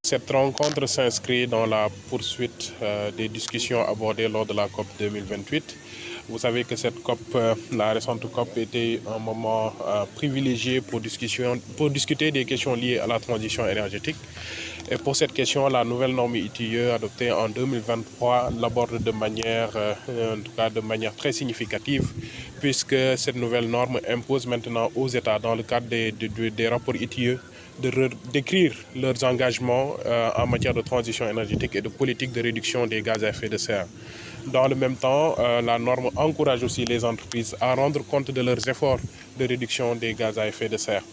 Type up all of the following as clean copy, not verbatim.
Cette rencontre s'inscrit dans la poursuite des discussions abordées lors de la COP 2028. Vous savez que cette COP, la récente COP, était un moment privilégié pour discuter des questions liées à la transition énergétique. Et pour cette question, la nouvelle norme ITIE adoptée en 2023 l'aborde en tout cas de manière très significative, puisque cette nouvelle norme impose maintenant aux États, dans le cadre des rapports ITIE, d'écrire leurs engagements en matière de transition énergétique et de politique de réduction des gaz à effet de serre. Dans le même temps, la norme encourage aussi les entreprises à rendre compte de leurs efforts de réduction des gaz à effet de serre.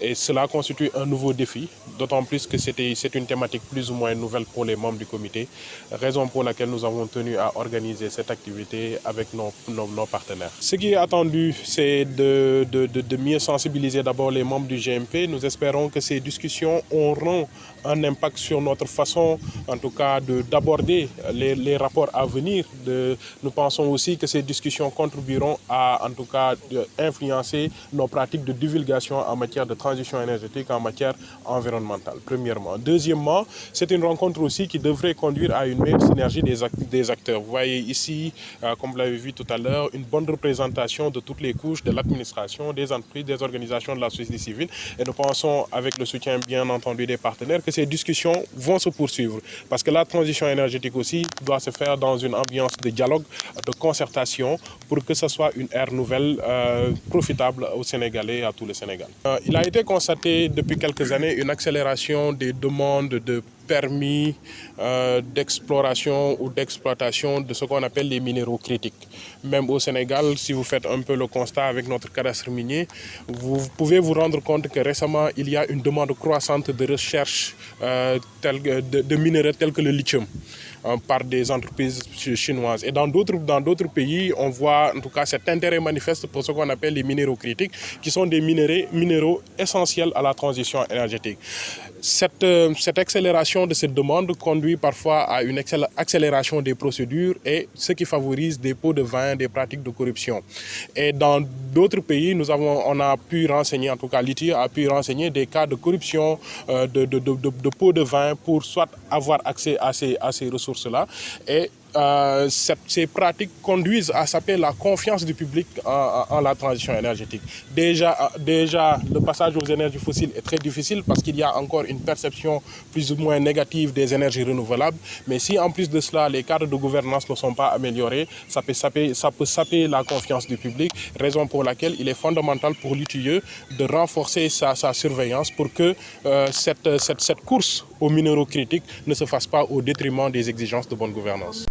Et cela constitue un nouveau défi, d'autant plus que c'est une thématique plus ou moins nouvelle pour les membres du comité, raison pour laquelle nous avons tenu à organiser cette activité avec nos partenaires. Ce qui est attendu, c'est de mieux sensibiliser d'abord les membres du GMP. Nous espérons que ces discussions auront un impact sur notre façon, en tout cas, d'aborder les rapports à venir. Nous pensons aussi que ces discussions contribueront à, en tout cas, influencer nos pratiques de divulgation en matière de transition énergétique, en matière environnementale, premièrement. Deuxièmement, c'est une rencontre aussi qui devrait conduire à une meilleure synergie des acteurs. Vous voyez ici, comme vous l'avez vu tout à l'heure, une bonne représentation de toutes les couches de l'administration, des entreprises, des organisations de la société civile. Et nous pensons, avec le soutien bien entendu des partenaires, que ces discussions vont se poursuivre. Parce que la transition énergétique aussi doit se faire dans une ambiance de dialogue, de concertation, pour que ce soit une ère nouvelle profitable aux Sénégalais et à tout le Sénégal. Il a été constaté depuis quelques années une accélération des demandes de permis d'exploration ou d'exploitation de ce qu'on appelle les minéraux critiques. Même au Sénégal, si vous faites un peu le constat avec notre cadastre minier, vous pouvez vous rendre compte que récemment, il y a une demande croissante de recherche de minéraux tels que le lithium par des entreprises chinoises. Et dans d'autres pays, on voit en tout cas cet intérêt manifeste pour ce qu'on appelle les minéraux critiques, qui sont des minéraux essentiels à la transition énergétique. Cette accélération de cette demande conduit parfois à une accélération des procédures et ce qui favorise des pots de vin, des pratiques de corruption. Et dans d'autres pays, on a pu renseigner, en tout cas l'ITIE a pu renseigner des cas de corruption de pots de vin pour soit avoir accès à ces ressources-là. Et ces pratiques conduisent à saper la confiance du public en la transition énergétique. Déjà, le passage aux énergies fossiles est très difficile parce qu'il y a encore une perception plus ou moins négative des énergies renouvelables. Mais si en plus de cela, les cadres de gouvernance ne sont pas améliorés, ça peut saper la confiance du public, raison pour laquelle il est fondamental pour l'ITIE de renforcer sa surveillance pour que cette course aux minéraux critiques ne se fasse pas au détriment des exigences de bonne gouvernance.